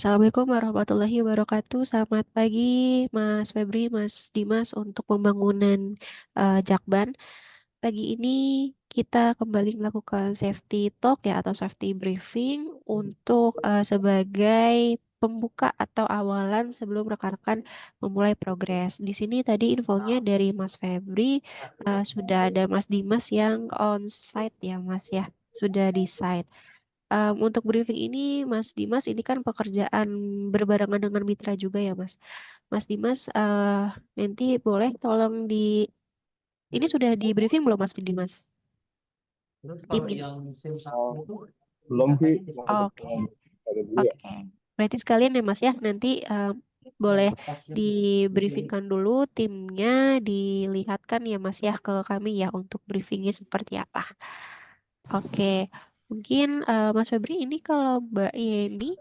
Assalamualaikum warahmatullahi wabarakatuh. Selamat pagi, Mas Febri, Mas Dimas, untuk pembangunan Jakban. Pagi ini kita kembali melakukan safety talk ya atau safety briefing untuk sebagai pembuka atau awalan sebelum rekan-rekan memulai progres. Di sini tadi infonya dari Mas Febri sudah ada Mas Dimas yang on site ya, Mas ya, sudah di site. Untuk briefing ini, Mas Dimas, ini kan pekerjaan berbarengan dengan mitra juga ya, Mas. Mas Dimas, nanti boleh tolong ini sudah di briefing belum, Mas Dimas? Timnya. Oh, belum sih. Oke, Ada dulu ya. oke. Berarti sekalian ya, Mas ya, nanti boleh di briefingkan dulu timnya, dilihatkan ya, Mas ya, ke kami ya untuk briefingnya seperti apa. Oke, mungkin Mas Febri ini kalau Mbak Yeni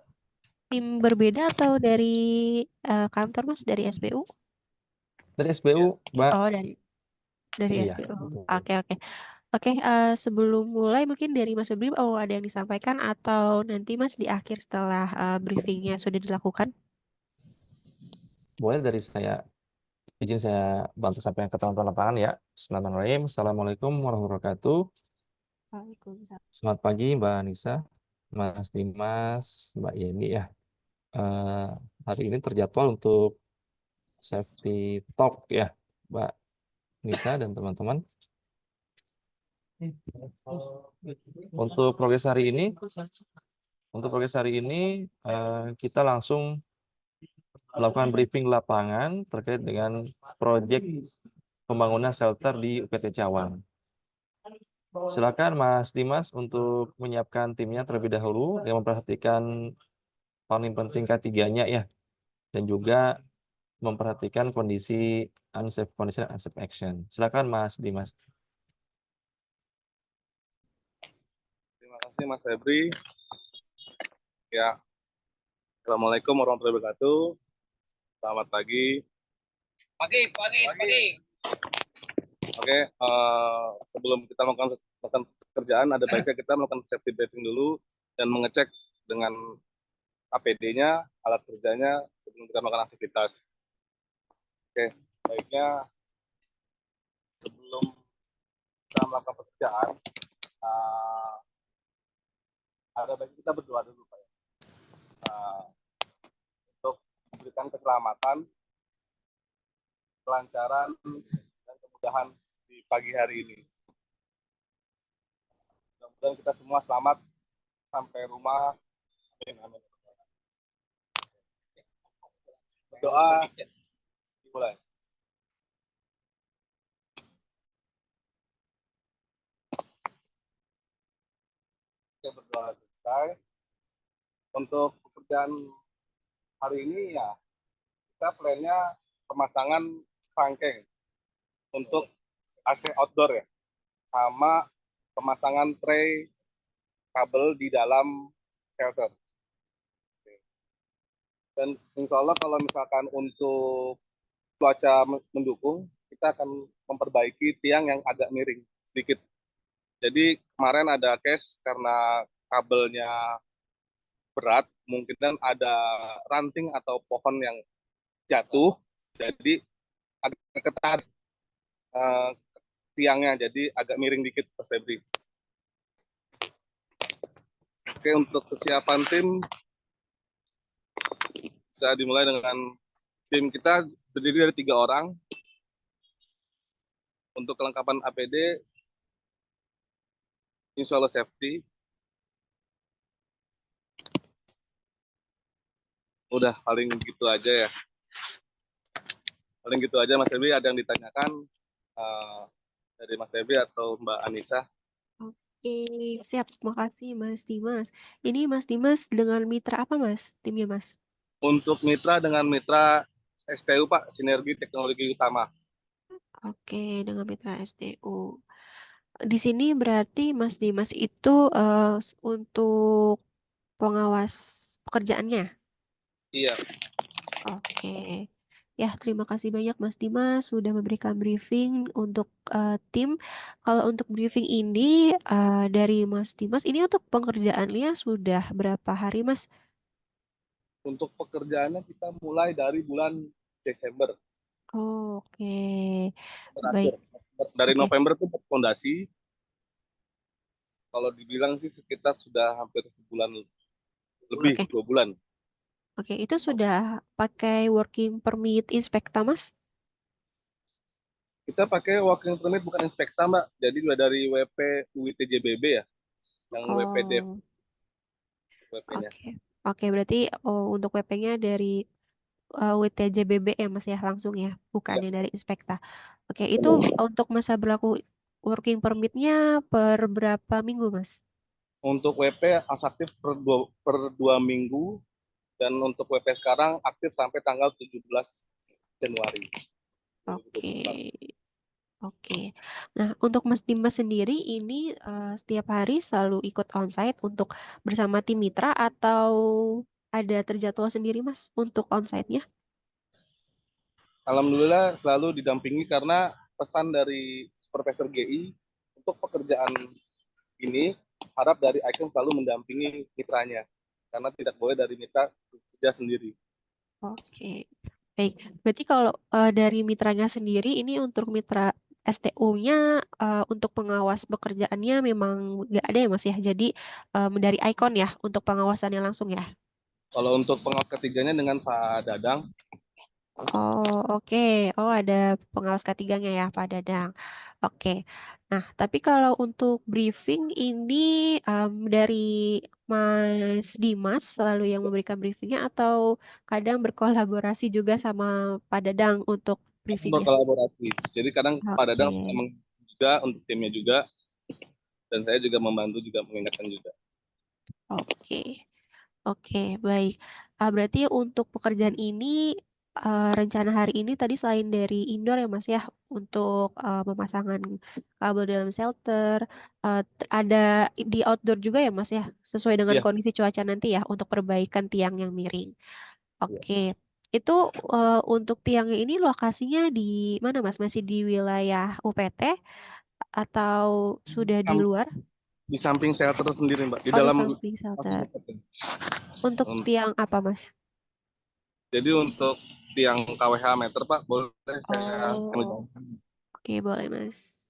tim berbeda atau dari kantor Mas dari SBU? Dari SBU, Mbak. Oh, dari Iya, SBU. betul. Oke, oke. Oke, sebelum mulai mungkin dari Mas Febri ada yang disampaikan atau nanti Mas di akhir setelah briefingnya sudah dilakukan? Boleh dari saya, izin saya bantu sampaikan ke teman-teman lapangan ya. Bismillahirrahmanirrahim. Assalamualaikum warahmatullahi wabarakatuh. Waalaikumsalam. Selamat pagi, Mbak Anissa, Mas Dimas, Mbak Yeni ya. Eh, Hari ini terjadwal untuk safety talk ya, Mbak Nisa dan teman-teman. Untuk progres hari ini, kita langsung melakukan briefing lapangan terkait dengan proyek pembangunan shelter di UPT Cawang. Silakan Mas Dimas untuk menyiapkan timnya terlebih dahulu yang memperhatikan paling penting ketiganya ya, dan juga memperhatikan kondisi unsafe condition, unsafe action. Silakan Mas Dimas. Terima kasih Mas Febri. Ya, Assalamualaikum warahmatullahi wabarakatuh. Selamat pagi. Pagi. Oke, sebelum kita melakukan pekerjaan, ada baiknya kita melakukan safety briefing dulu dan mengecek dengan APD-nya, alat kerjanya sebelum kita melakukan aktivitas. Oke, baiknya sebelum kita melakukan pekerjaan, ada baiknya kita berdoa dulu, Pak. Untuk memberikan keselamatan, kelancaran, dan kemudahan di pagi hari ini. Mudah-mudahan kita semua selamat sampai rumah. Amin, amin. Berdoa dimulai. Kita berdoa selesai. Untuk pekerjaan hari ini ya, kita plannya pemasangan rangkeng untuk AC outdoor ya, sama pemasangan tray kabel di dalam shelter. Dan insya Allah kalau misalkan untuk cuaca mendukung, kita akan memperbaiki tiang yang agak miring sedikit. Jadi kemarin ada case karena kabelnya berat, mungkin ada ranting atau pohon yang jatuh, jadi agak ketarik tiangnya, jadi agak miring dikit Mas Febri. Oke, untuk kesiapan tim bisa dimulai dengan tim kita terdiri dari 3 orang. Untuk kelengkapan APD, insya Allah safety. Udah paling gitu aja ya. Paling gitu aja Mas Febri. Ada yang ditanyakan dari Mas Febri atau Mbak Anissa? Oke, siap. Terima kasih Mas Dimas. Ini Mas Dimas dengan mitra apa Mas? Timnya Mas? Untuk mitra dengan mitra STU Pak, Sinergi Teknologi Utama. Oke, dengan mitra SDU. Di sini berarti Mas Dimas itu untuk pengawas pekerjaannya. Iya. Oke. Ya, terima kasih banyak Mas Dimas sudah memberikan briefing untuk tim. Kalau untuk briefing ini dari Mas Dimas, ini untuk pengerjaannya sudah berapa hari Mas? Untuk pekerjaannya kita mulai dari bulan Desember. Oh, oke. Terakhir. Baik. Dari Oke. November itu fondasi. Kalau dibilang sih sekitar sudah hampir sebulan lebih, Oke. 2 bulan. Oke, itu sudah pakai working permit Inspekta, Mas? Kita pakai working permit bukan inspekta, Mbak. Jadi udah dari WP UITJBB ya, yang WPDF Oh, WP-nya. oke. Oke, berarti untuk WP-nya dari WTJBB ya, Mas ya, langsung ya, Ya, bukannya dari Inspekta. Oke, itu benar. untuk masa berlaku working permitnya per berapa minggu, Mas? Untuk WP aktif per dua minggu, dan untuk WP sekarang aktif sampai tanggal 17 Januari Oke. 2024. Oke. Nah, untuk Mas Dimas sendiri ini setiap hari selalu ikut onsite untuk bersama tim mitra atau ada terjadwal sendiri Mas untuk onsite-nya? Alhamdulillah selalu didampingi karena pesan dari Supervisor GI untuk pekerjaan ini, harap dari Icon selalu mendampingi mitranya karena tidak boleh dari mitra kerja sendiri. Oke. Baik. Berarti kalau dari mitranya sendiri ini untuk mitra STU-nya untuk pengawas pekerjaannya memang nggak ada ya Mas ya. Jadi dari Icon ya untuk pengawasannya langsung ya. Kalau untuk pengawas ketiganya dengan Pak Dadang. Oh, oke. Oh, ada pengawas ketiganya ya, Pak Dadang. Oke. Nah, tapi kalau untuk briefing ini dari Mas Dimas selalu yang memberikan briefingnya atau kadang berkolaborasi juga sama Pak Dadang untuk briefingnya? Berkolaborasi. Jadi kadang Pak Oke. Dadang juga untuk timnya juga, dan saya juga membantu juga mengingatkan juga. Oke. Oke, baik. Berarti untuk pekerjaan ini, rencana hari ini tadi selain dari indoor ya Mas ya, untuk pemasangan kabel dalam shelter, ada di outdoor juga ya Mas ya, sesuai dengan Iya, kondisi cuaca nanti ya, untuk perbaikan tiang yang miring. iya. Oke, itu untuk tiangnya ini lokasinya di mana Mas? Masih di wilayah UPT atau sudah di luar? Di samping shelter sendiri, Mbak, di Oh, di dalam samping masuk shelter. UPT. Untuk tiang apa Mas? Jadi untuk tiang KWH meter, Pak, boleh saya sambil Oh, jalan. oke, boleh, Mas.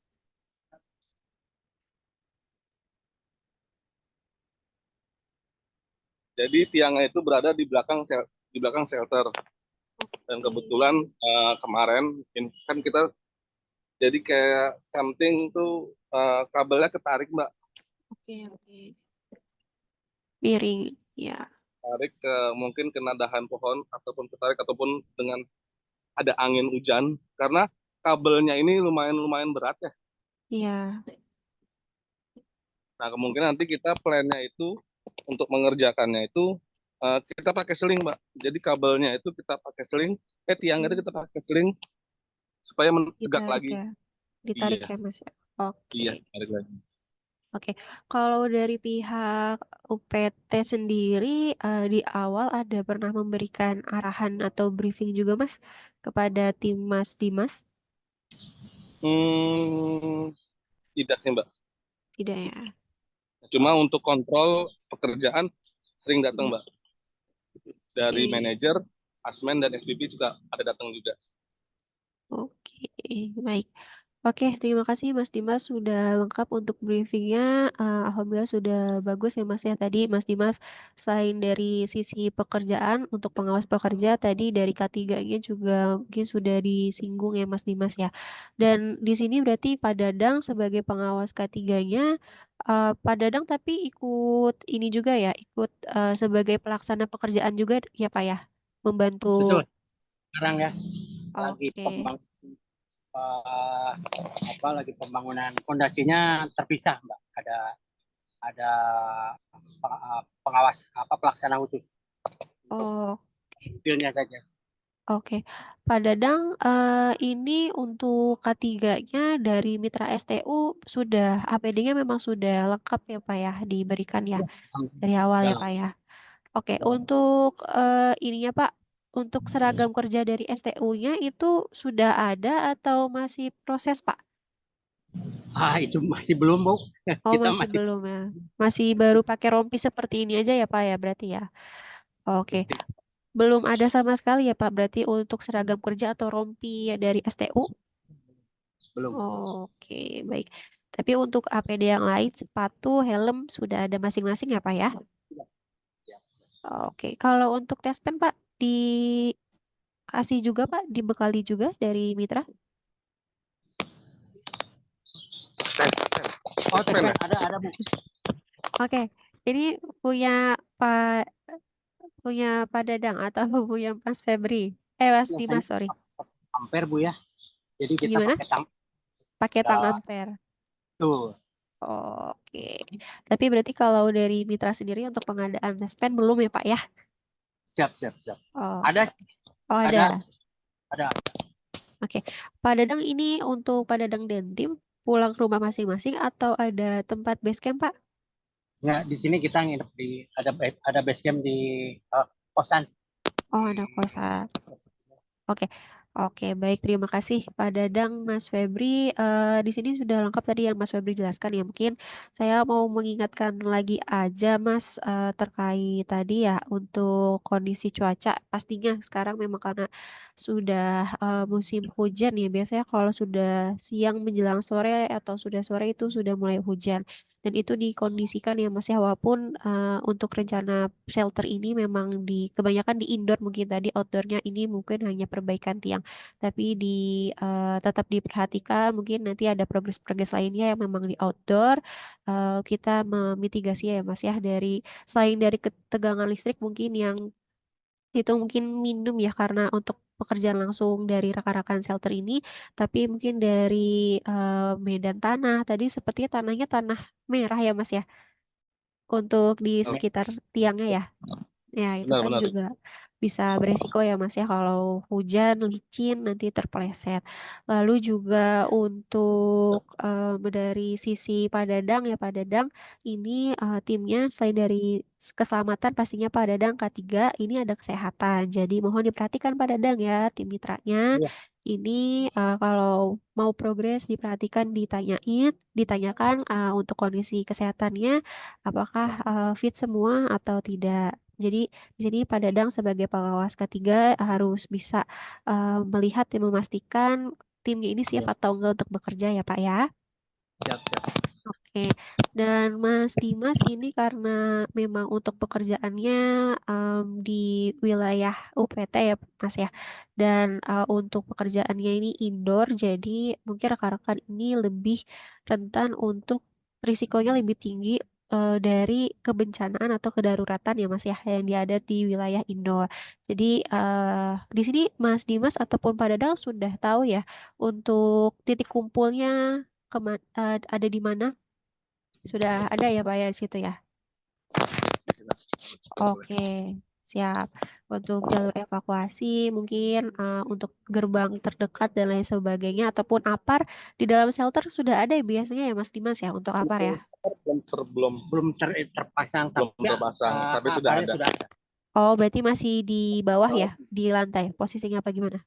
Jadi tiangnya itu berada di belakang shelter. Dan Oke, kebetulan kemarin kan kita jadi kayak something tuh, kabelnya ketarik, Mbak. oke, oke. Miring, ya, Tarik ke mungkin kena dahan pohon ataupun ketarik ataupun dengan ada angin hujan karena kabelnya ini lumayan lumayan berat ya. iya, Nah, kemungkinan nanti kita plannya itu untuk mengerjakannya itu kita pakai seling, Mbak. Jadi kabelnya itu kita pakai seling, tiangnya itu hmm, kita pakai seling supaya tegak ditarik lagi. ya, ditarik Iya, ya, Mas ya. Oke, iya, tarik lagi. oke. Kalau dari pihak UPT sendiri di awal ada pernah memberikan arahan atau briefing juga, Mas, kepada tim Mas Dimas? Hmm, tidak sih, Mbak. Tidak ya. Cuma untuk kontrol pekerjaan sering datang, Mbak. Dari Oke. manajer, asmen dan SPP juga ada datang juga. Oke, baik. Oke, terima kasih Mas Dimas sudah lengkap untuk briefingnya. Alhamdulillah sudah bagus ya Mas ya. Tadi Mas Dimas selain dari sisi pekerjaan untuk pengawas pekerja tadi dari K3-nya juga mungkin sudah disinggung ya Mas Dimas ya. Dan di sini berarti Pak Dadang sebagai pengawas K3-nya, Pak Dadang tapi ikut ini juga ya, ikut sebagai pelaksana pekerjaan juga ya Pak ya, membantu. Betul. Sekarang ya lagi Oke. eh, lagi pembangunan fondasinya terpisah, Mbak. Ada pengawas pelaksana khusus untuk Oh, detailnya saja. oke. Pak Dadang, ini untuk K3-nya dari Mitra STU sudah APD-nya memang sudah lengkap ya Pak ya, diberikan ya Ya, dari awal ya dalam. Pak ya. Oke, untuk ininya Pak, untuk seragam kerja dari STU-nya itu sudah ada atau masih proses Pak? Itu masih belum, Bu. Oh, Kita masih masih belum ya. Masih baru pakai rompi seperti ini aja ya Pak ya berarti ya. Oke. Belum ada sama sekali ya Pak, berarti untuk seragam kerja atau rompi ya dari STU? Belum. Oke, baik. Tapi untuk APD yang lain, sepatu, helm sudah ada masing-masing ya Pak ya? Siap. Oke, kalau untuk tes pen Pak, dikasih juga Pak, dibekali juga dari Mitra? Tes Oh, pen ya. ada Bu. Oke, ini punya Pak punya Pak Dadang atau punya Mas Febri? Mas Biasanya Dimas, sorry. ampere Bu ya. Jadi kita Gimana? pakai tang Pakai tang ya, ampere. tuh. Oke. Tapi berarti kalau dari Mitra sendiri untuk pengadaan tes pen belum ya Pak ya? Siap, siap, siap. Oke, Ada, oke. Oh ada. ada, ada. Oke. Pak Dadang ini untuk Pak Dadang dan tim pulang ke rumah masing-masing atau ada tempat base camp Pak? Nggak, di sini kita nginep di ada base camp di kosan. Oh ada kosan. Oke, oke, baik. Terima kasih Pak Dadang, Mas Febri. Di sini sudah lengkap tadi yang Mas Febri jelaskan ya. Mungkin saya mau mengingatkan lagi aja, Mas, terkait tadi ya untuk kondisi cuaca. Pastinya sekarang memang karena sudah musim hujan ya. Biasanya kalau sudah siang menjelang sore atau sudah sore itu sudah mulai hujan. Dan itu dikondisikan ya Mas ya, walaupun untuk rencana shelter ini memang kebanyakan di indoor, mungkin tadi outdoornya ini mungkin hanya perbaikan tiang, tapi tetap diperhatikan mungkin nanti ada progres-progres lainnya yang memang di outdoor. Kita memitigasi ya Mas ya, selain dari ketegangan listrik mungkin yang itu mungkin minum ya karena untuk pekerjaan langsung dari rekan-rekan shelter ini, tapi mungkin dari medan tanah tadi sepertinya tanahnya tanah merah ya Mas ya untuk di sekitar tiangnya ya. Ya, itu kan Benar-benar. juga bisa beresiko ya Mas ya kalau hujan, licin nanti terpeleset. Lalu juga untuk dari sisi Pak Dadang ya Pak Dadang, ini timnya selain dari keselamatan pastinya Pak Dadang K3 ini ada kesehatan. Jadi mohon diperhatikan Pak Dadang ya tim mitranya. Iya, Ini kalau mau progres diperhatikan, ditanyakan untuk kondisi kesehatannya apakah fit semua atau tidak. Jadi di sini Pak Dadang sebagai pengawas ketiga harus bisa melihat dan memastikan timnya ini siap iya. atau enggak untuk bekerja ya Pak ya. Siap, siap. Oke, dan Mas Dimas ini karena memang untuk pekerjaannya di wilayah UPT ya Mas ya, dan untuk pekerjaannya ini indoor, jadi mungkin rekan-rekan ini lebih rentan untuk risikonya lebih tinggi dari kebencanaan atau kedaruratan ya Mas ya, yang dia ada di wilayah indoor. Jadi di sini Mas Dimas ataupun Pak Dadang sudah tahu ya untuk titik kumpulnya ada di mana? Sudah ada ya Pak ya di situ ya? Oke, siap. Untuk jalur evakuasi mungkin untuk gerbang terdekat dan lain sebagainya ataupun APAR di dalam shelter sudah ada ya biasanya ya Mas Dimas ya untuk APAR ya? Belum Belum terpasang, belum tapi terpasang, tapi sudah aparnya ada. sudah ada. Oh, berarti masih di bawah ya, di lantai. Posisinya apa gimana?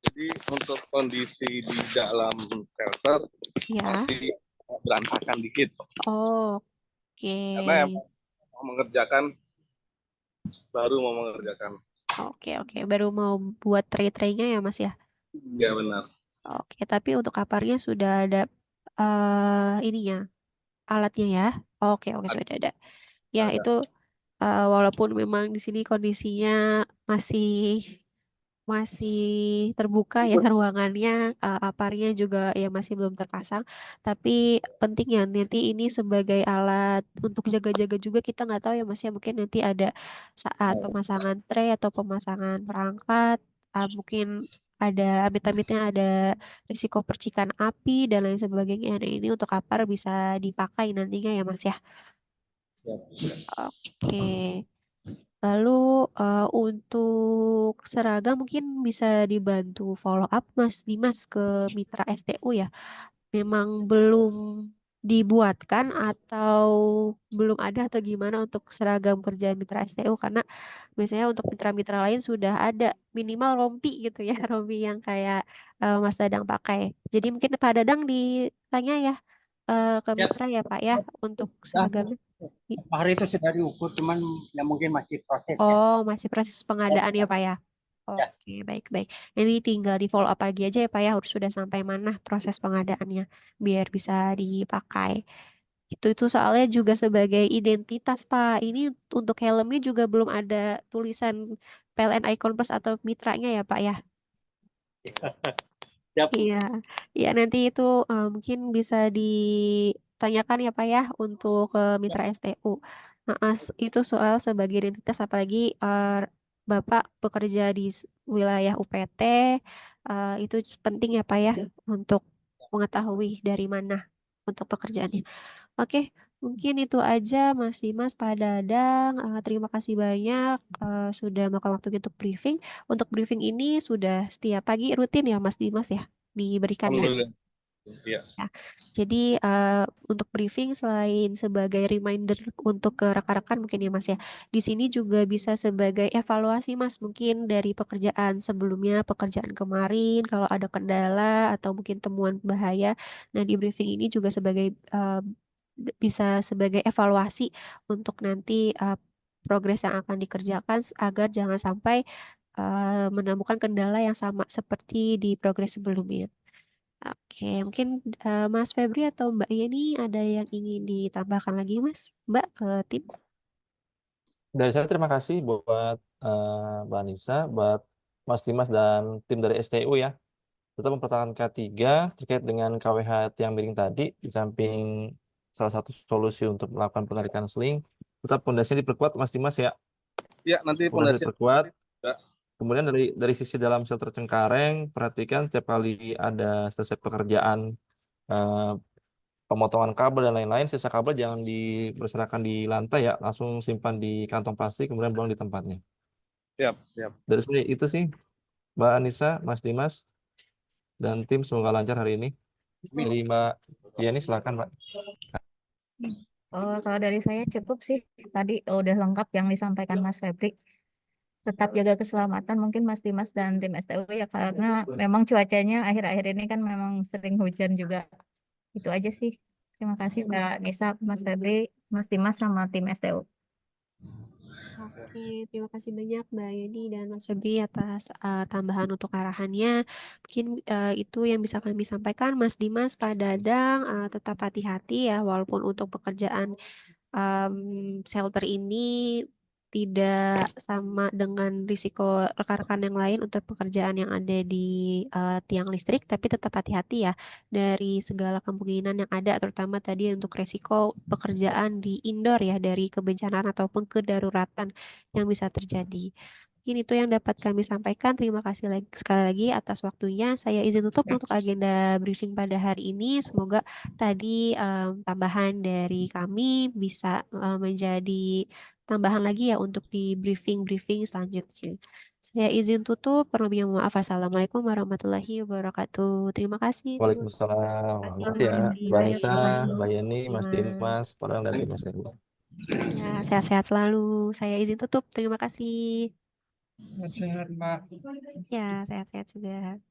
Jadi untuk kondisi di dalam shelter Ya. masih berantakan dikit. Oke. Karena yang mau mengerjakan baru mau mengerjakan. Oke, oke. Baru mau buat tray-traynya ya Mas ya? Ya benar. Oke, tapi untuk APARnya sudah ada ininya, alatnya ya? Oke, oke, sudah ada. Ya, Ada. itu walaupun memang di sini kondisinya masih masih terbuka ya ruangannya, aparnya juga ya masih belum terpasang, tapi penting ya nanti ini sebagai alat untuk jaga-jaga juga kita nggak tahu ya Mas ya mungkin nanti ada saat pemasangan tray atau pemasangan perangkat, mungkin ada amit-amitnya ada risiko percikan api dan lain sebagainya. Nah ini untuk apar bisa dipakai nantinya ya Mas ya. Oke. Lalu untuk seragam mungkin bisa dibantu follow up Mas Dimas ke Mitra STU ya. Memang belum dibuatkan atau belum ada atau gimana untuk seragam kerja Mitra STU karena biasanya untuk mitra-mitra lain sudah ada minimal rompi gitu ya, rompi yang kayak Mas Dadang pakai. Jadi mungkin Pak Dadang ditanya ya ke Siap. Mitra ya Pak ya untuk Ah, seragamnya. Hari itu sudah diukur, cuman ya mungkin masih proses ya. Oh, masih proses pengadaan ya, Pak ya? Ya, Oke, baik-baik. Ini tinggal di follow up lagi aja ya, Pak ya, harus sudah sampai mana proses pengadaannya, biar bisa dipakai. Itu soalnya juga sebagai identitas, Pak. Ini untuk helmnya juga belum ada tulisan PLN Icon Plus atau mitranya ya, Pak ya? siap. Iya, iya nanti itu mungkin bisa ditanyakan ya Pak ya untuk mitra STU. Nah, itu soal sebagai identitas apalagi Bapak bekerja di wilayah UPT itu penting ya Pak ya untuk mengetahui dari mana untuk pekerjaannya. Oke, mungkin itu aja Mas Dimas, Pak Dadang. Terima kasih banyak sudah makan waktu untuk briefing. Untuk briefing ini sudah setiap pagi rutin ya Mas Dimas ya diberikan ya. Alhamdulillah. Iya. Ya. Jadi untuk briefing selain sebagai reminder untuk ke rekan-rekan mungkin ya Mas ya, di sini juga bisa sebagai evaluasi Mas mungkin dari pekerjaan sebelumnya, pekerjaan kemarin, kalau ada kendala atau mungkin temuan bahaya. Nah di briefing ini juga sebagai bisa sebagai evaluasi untuk nanti progres yang akan dikerjakan agar jangan sampai menemukan kendala yang sama seperti di progres sebelumnya. Oke, mungkin Mas Febri atau Mbak Yeni ada yang ingin ditambahkan lagi, Mas? Mbak ke tim? Dari saya terima kasih buat Mbak Anissa, buat Mas Dimas dan tim dari STU ya. Tetap mempertahankan K3 terkait dengan KWH tiang miring tadi, di samping salah satu solusi untuk melakukan penarikan seling, tetap pondasinya diperkuat Mas Dimas ya. Iya, nanti Pondasi pondasi diperkuat. juga. Kemudian dari sisi dalam shelter Cengkareng, perhatikan tiap kali ada selesai pekerjaan eh, pemotongan kabel dan lain-lain, sisa kabel jangan berserakan di lantai ya, langsung simpan di kantong plastik kemudian buang di tempatnya. Siap, siap. Dari sini itu sih, Mbak Anissa, Mas Dimas, dan tim semoga lancar hari ini. Dari Mbak Yani silakan Mbak. Kalau dari saya cukup sih. Tadi udah lengkap yang disampaikan Mas Febri. Tetap jaga keselamatan mungkin Mas Dimas dan tim STU ya karena memang cuacanya akhir-akhir ini kan memang sering hujan juga. Itu aja sih. Terima kasih Mbak Nisa, Mas Febri, Mas Dimas sama tim STU. Oke, terima kasih banyak Mbak Yeni dan Mas Febri atas tambahan untuk arahannya. Mungkin itu yang bisa kami sampaikan, Mas Dimas, Pak Dadang, tetap hati-hati ya, walaupun untuk pekerjaan shelter ini tidak sama dengan risiko rekan-rekan yang lain untuk pekerjaan yang ada di tiang listrik, tapi tetap hati-hati ya dari segala kemungkinan yang ada, terutama tadi untuk risiko pekerjaan di indoor ya dari kebencanaan ataupun kedaruratan yang bisa terjadi. Mungkin itu yang dapat kami sampaikan. Terima kasih lagi, sekali lagi atas waktunya. Saya izin tutup untuk agenda briefing pada hari ini. Semoga tadi tambahan dari kami bisa menjadi tambahan lagi ya untuk di briefing-briefing selanjutnya. Saya izin tutup. Kurang lebihnya mohon maaf. Assalamualaikum warahmatullahi wabarakatuh. Terima kasih. Terima Waalaikumsalam. kasih Makasih Mas ya, Febri, Mbak Mas Anissa, Mbak Dimas, Yani, Mas Dimas. Dimas, Padang dan tim STU. Ya, sehat-sehat selalu. Saya izin tutup. Terima kasih. Sehat, Mbak. Ya, sehat-sehat juga.